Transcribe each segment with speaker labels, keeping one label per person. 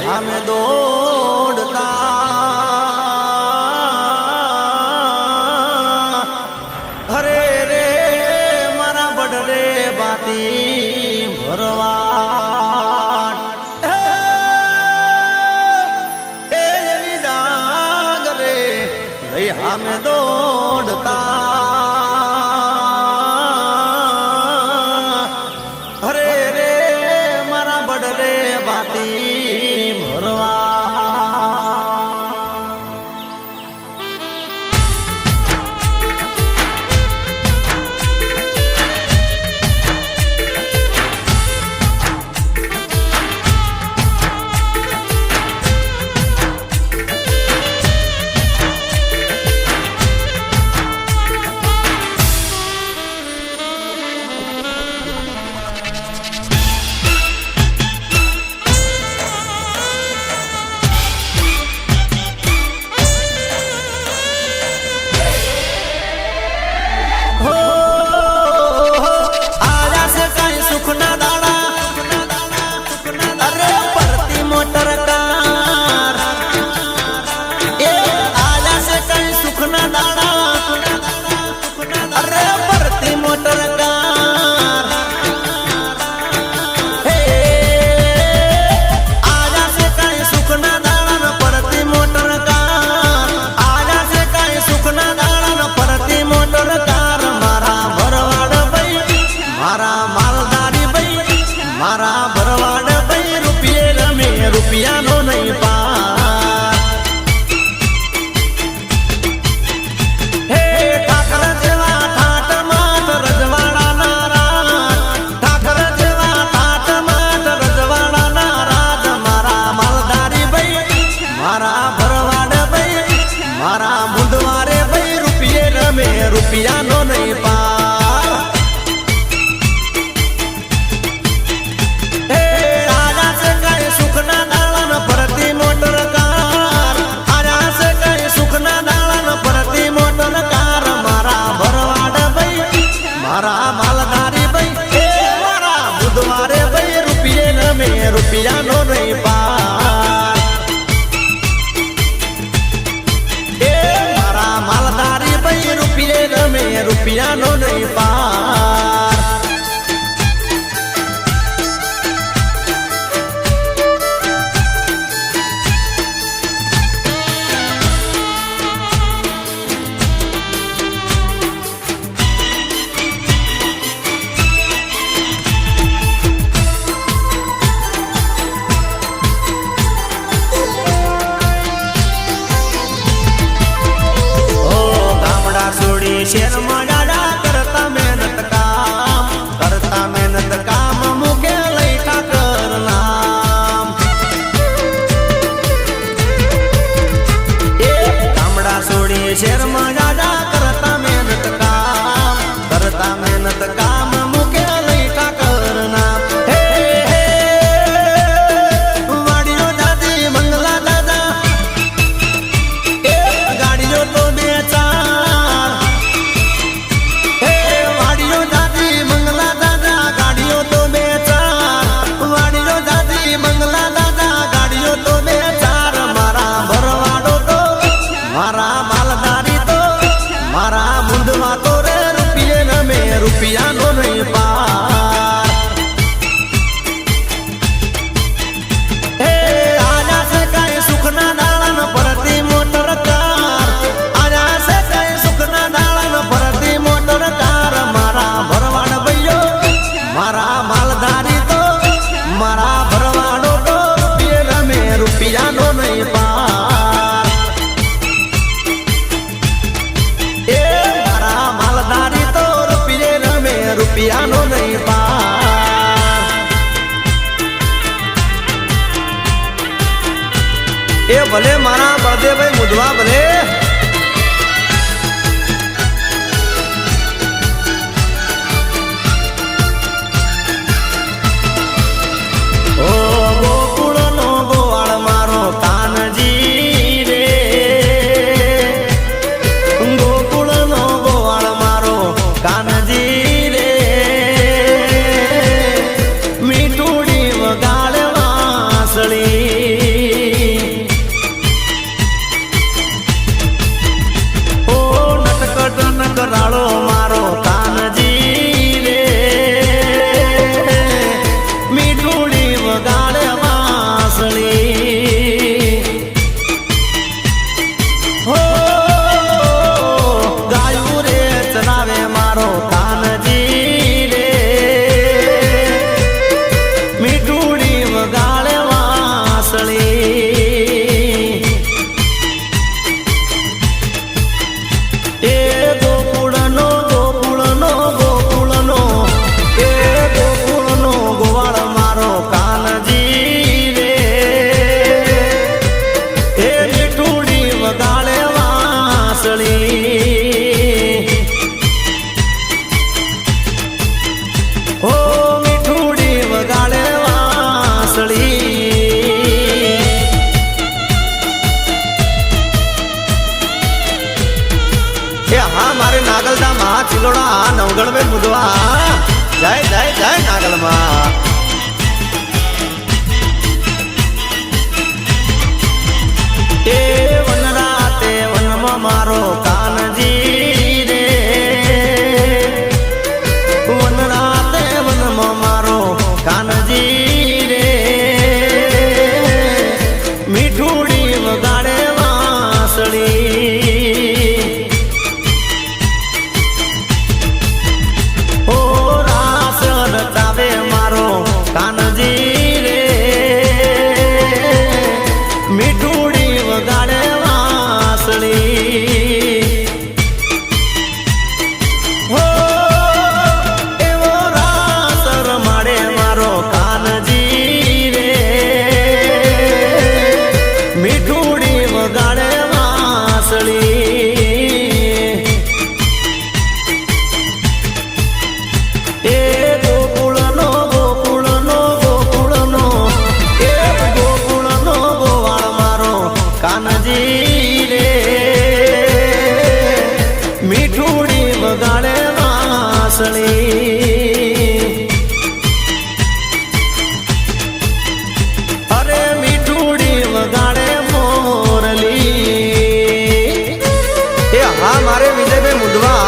Speaker 1: हमें दौड़ता हरे रे मारा बड़ रे बाती भरवा डांग रे भाई हमें दौड़ता हरे रे मारा बड़ रे बाती रुपया नो नहीं पार आजा से कहीं सुखना डालन प्रति मोटर कार आजा से कहीं सुखना डालन प्रति मोटर कार मारा भरवाड़ भाई मारा मालधारी भाई मारा बुधवारे भाई रुपये न में रुपया नो नहीं पार मारा मालधारी भाई रुपये रुपया नो नहीं पार રૂપિયાનો નહીં પાર. એ ભલે મારા બળદેવભાઈ મુધવા ભલે રાળો મારો કાનજી રે મીઠુડી વગાડે વાંસળી. હો ગાયું રે ચરાવે મારો કાનજી રે મીઠુડી વગાડે વાંસળી. હો મીઠુડી વગાડે વાંસળી. એ હા મારે નાગલદા મહા ચિલોડા નવગણભાઈ મુધવા જય જય જય નાગલમાં. એ વનરાતે વનમાં મારો કાનજી રે વનરાતે વનમાં મારો કાનજી રે મીઠુડી વગાડે વાંસળી. ઓ રાસ રચાવે મારો કાનજી રે મીઠુડી વગાડે વાંસળી. હો એવો રાસ રમાડે મારો કાનજી રે મીઠુડી વગાડે વાંસળી. એ ગોકુળનો ગોકુળનો ગોકુળનો એ ગોકુળનો ગોવાળ મારો કાનજી રે મીઠુડી વગાડે વાંસળી. અરે મીઠુડી વગાડે મોરલી. એ હા મારે વિજયભાઈ મુધવા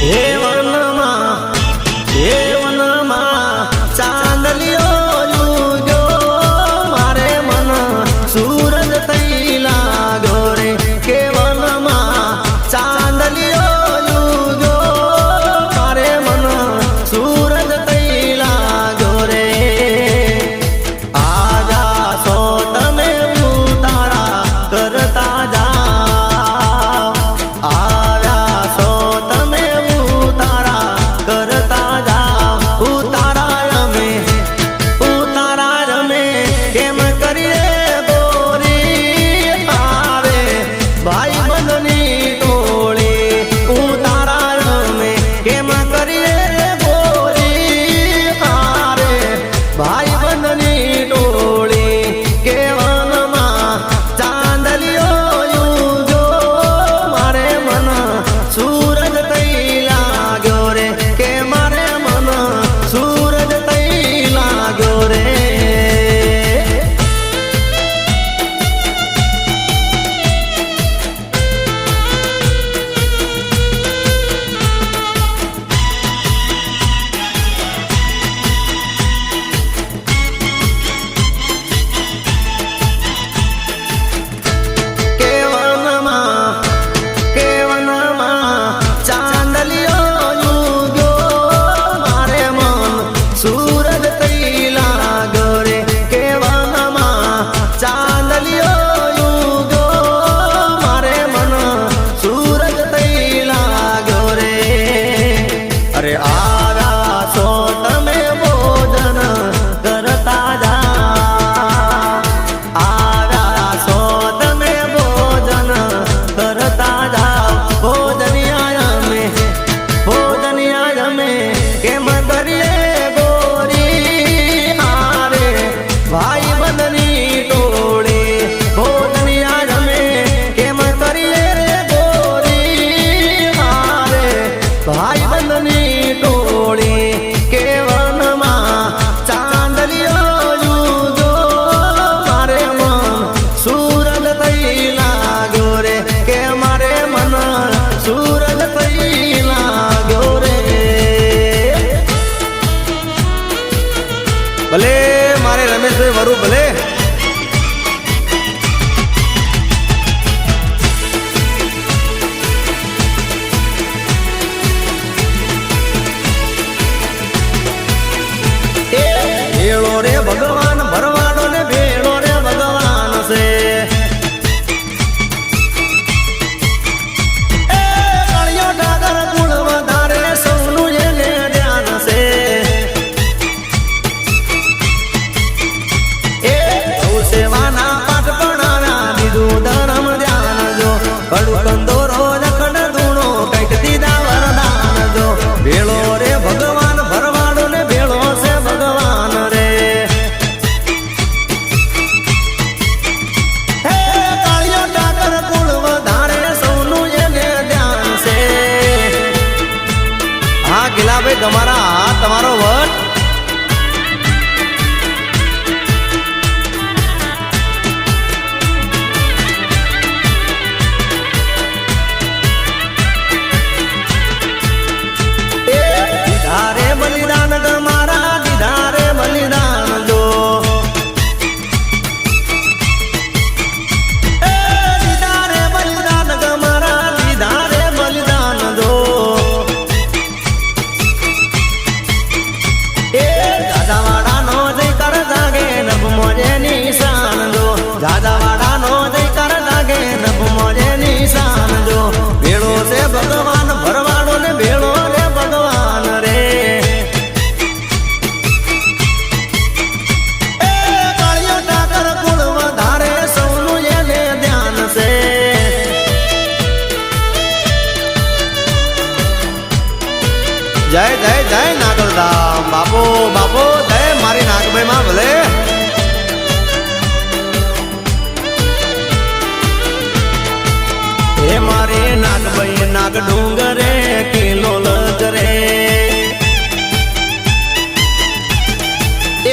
Speaker 1: હે વનમાં ભાઈ બંધની ટોળી કે વનમાં ચાંદલિયો જુદો મારે મન સૂરજ થઈ લાગ્યો રે કે મારે મન સૂરજ થઈ લાગ્યો રે ભલે મારે રમેશભાઈ વરુ ભલે ભેળો રે ભગવાન ભરવાડો ને ભેળો રે ભગવાન છે એ કળિયો ડાગર કુળ વધારે સૌનું એને ધ્યાન છે એ સૌ સેવાના પાઠ ભણાવ્યા દીધું ધર્મ ધ્યાન જો કડું કંદોરો જખડ ધૂણો કઈક દીધા વરદાન જો ભેળો રે ભગવાન ભરવાડો ને ભેળો છે ભગવાન રે હે કાળિયો ડાકર કુળ વધારે સૌનું એને ધ્યાન છે હા ગિલાભાઈ તમારા હાથ તમારો વટ દીધારે બલિદાન તમારા દીધારે બલિદાન જો એ દીધારે બલિદાન તમારા દીધારે બલિદાન જો એ જાજાવાડાનો જય કર જાગે નભ મોજે નિશાન જો જાજાવાડાનો જય કર જાગે નભ મોજે નિશાન જો ભેળો છે ભગવાન ભરવાડો ને ભેળો રે ભગવાન રે એ કાળિયો ડાકર કુળ વધારે સૌનું એને ધ્યાન છે જય જય જય નાગલધામ બાપો બાપો જય મારી નાગભાઈ માં ભલે હે મારે નાગભાઈ નાગ ડુંગરે કિલો લગરે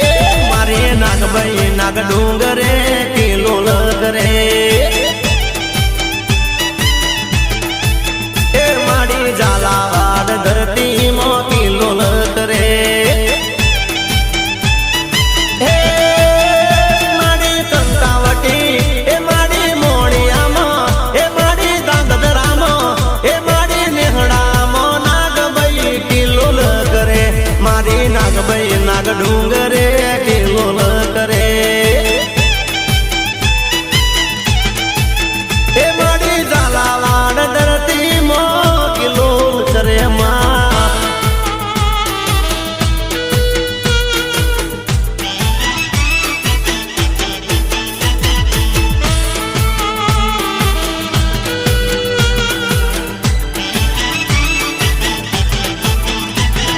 Speaker 1: એ મારે નાગભાઈ નાગ ડુંગરે કિલો લગરે એ મારી ઝાલાવાડ ધરતીમાં કિલો લગરે હે મારી કંકાવટી એ મારી મોડિયામાં એ મારી દાદરામાં એ મારી નેહડામાં નાગભાઈ કિલો લગરે મારી નાગભાઈ નાગ ડુંગરે કિલો લગરે એ મારી ઝાલાવાડ ધરતીમાં કિલો કરે માં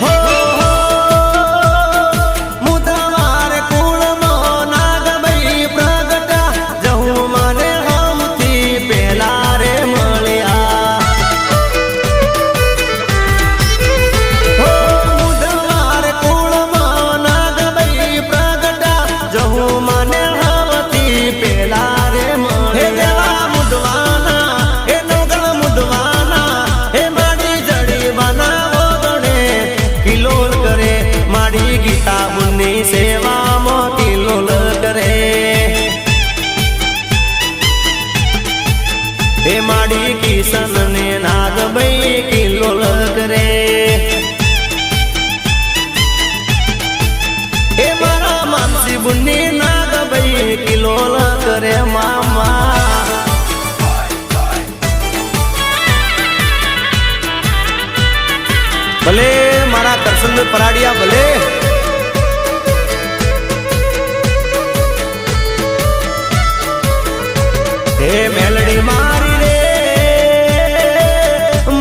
Speaker 1: હો મુદવાર કુળમાં નાગભાઈ પ્રગટા જહું મને હમથી પેલા રે મળ્યા હો મુદવાર કુળમાં નાગભાઈ પ્રગટા જહું મને હમથી પેલા રે મળ્યા હે દેવા મુદવાના હે નોગળ મુદવાના હે મારી જડી બનાવો ગણે કિલોલ કરે મારી ગીતા મુન્ની સેવામાં કિલોલ કરે હે મારી કિશન ને નાગભાઈ કિલોલ કરે હે મારા માનસી બુન્ની નાગભાઈ કિલોલ કરે મામા ભલે મારા કરશનભાઈ પરાડિયા ભલે હે મેલડી મારી રે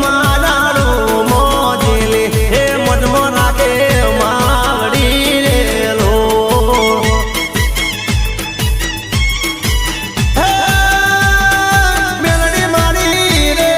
Speaker 1: મારાનું મોજેલી હે મજમો રાખે માવડી રે લો હે મેલડી મારી રે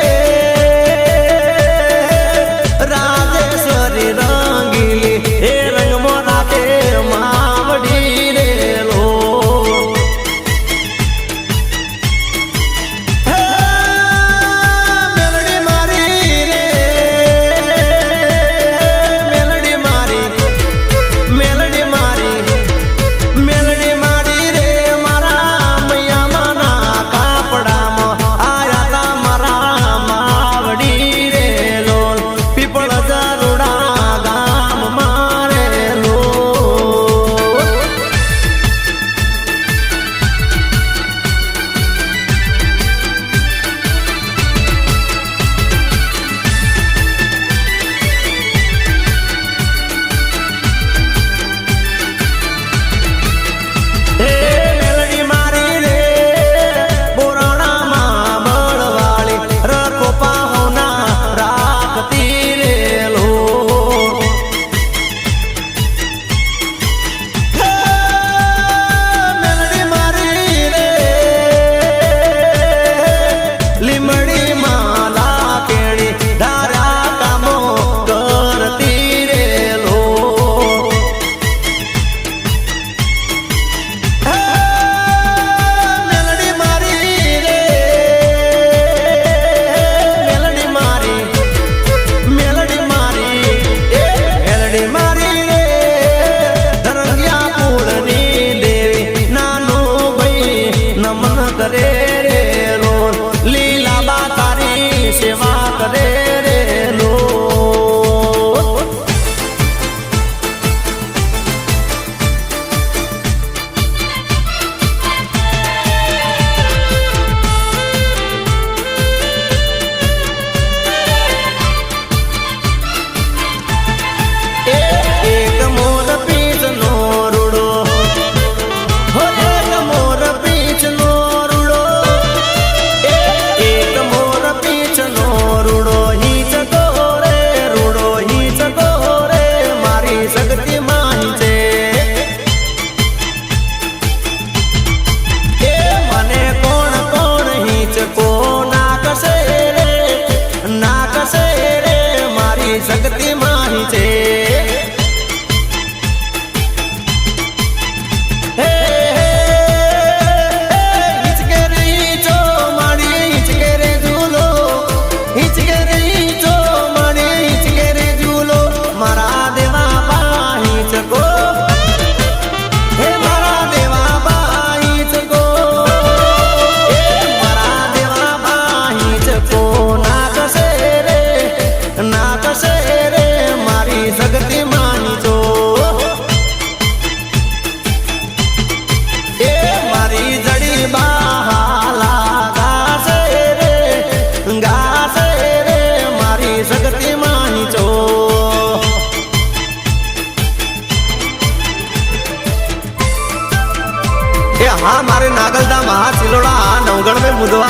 Speaker 1: હા મારે નાગલધામ હા સિલોડા હા નવગણ में મુદવા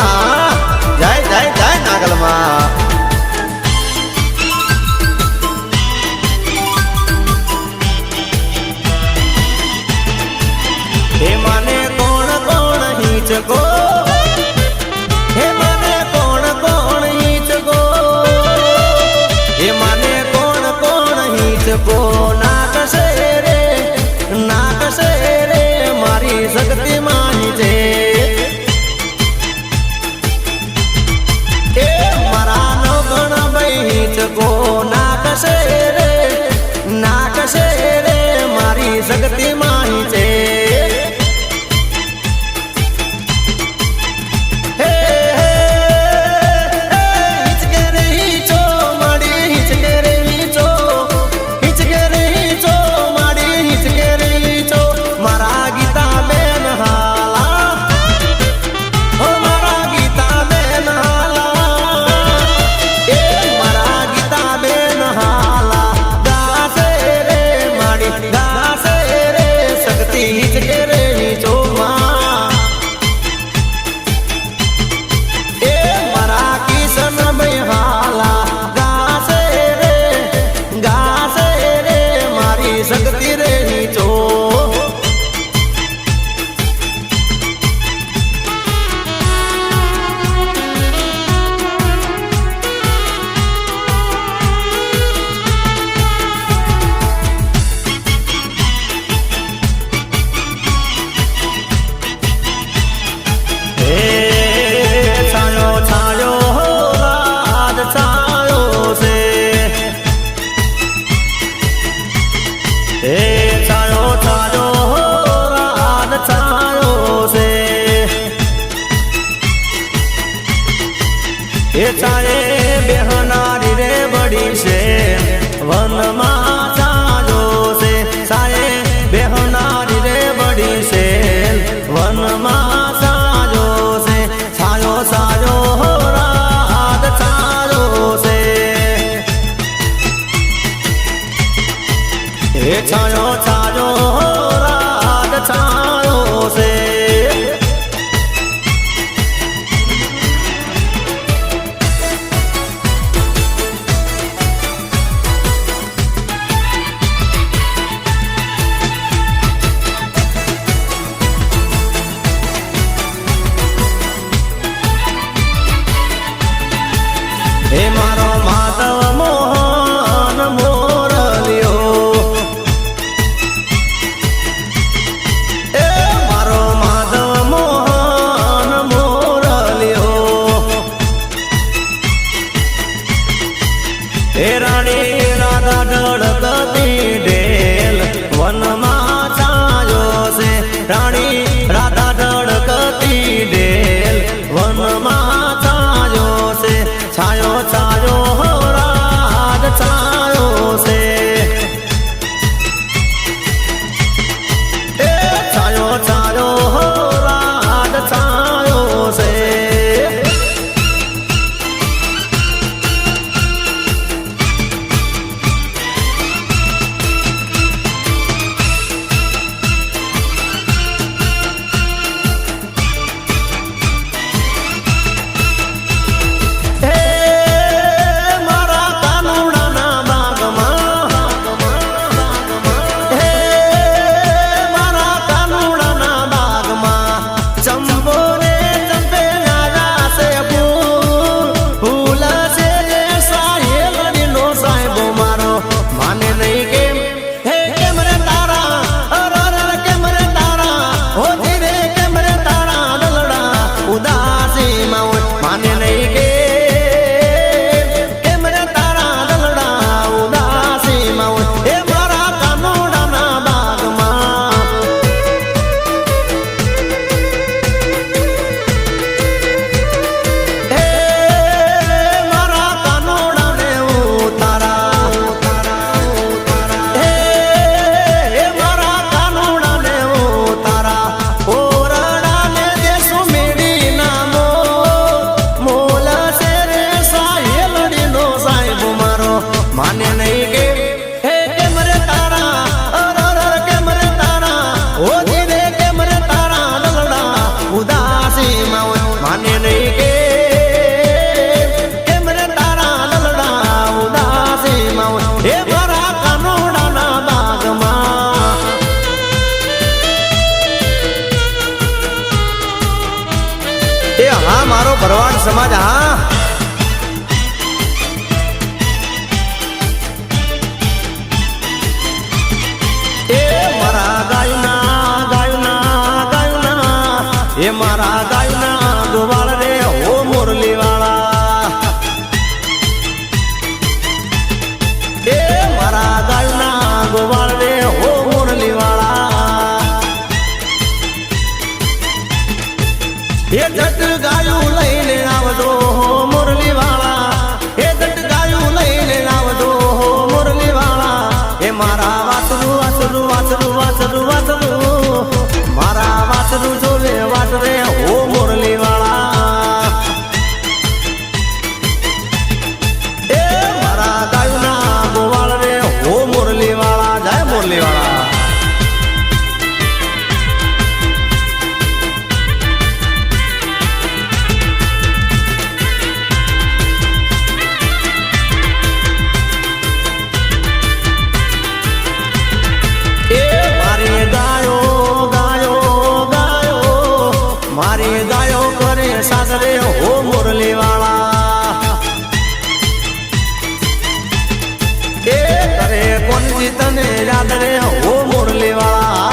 Speaker 1: જય જય જય નાગલમાં हे माने कोण कोण हीचको हे माने कोण कोण हीचको हे माने कोण कोण हीचको नाकसे रे मारी शक्ति माही छे ए मारा नवगण भाई हीचको नाकसे रे मारी शक्ति माही छे चाहे बेहनारी रे बड़ी से वन छायो से चाहे बेहनारी रे बड़ी से वन छायो से छायो छायो हो रात छायो से छायो छायो हो रात छायो से हे मारो माधव मोहन मोरलियो પછી તને યાદ રે હો મુરલીવાળા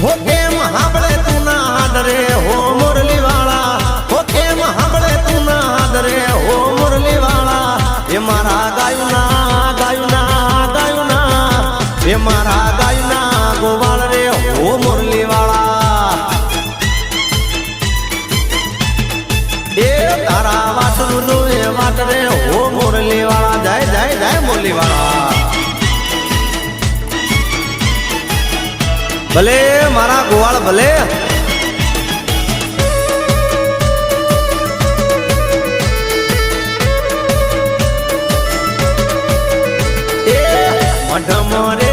Speaker 1: હો કેમ હાંભળે તું ના હાડ રે હો મુરલીવાળા હો કેમ હાંભળે તું ના હાડ રે હો મુરલીવાળા એ મારા ગાયુના એ મારા ગાયુના ગોવાળ રે હો મુરલીવાળા એ તારા વાસનું નું એ વાટ રે હો મુરલીવાળા જય મુરલીવાળા ભલે મારા ગોવાળ ભલે એ મઢ મોરે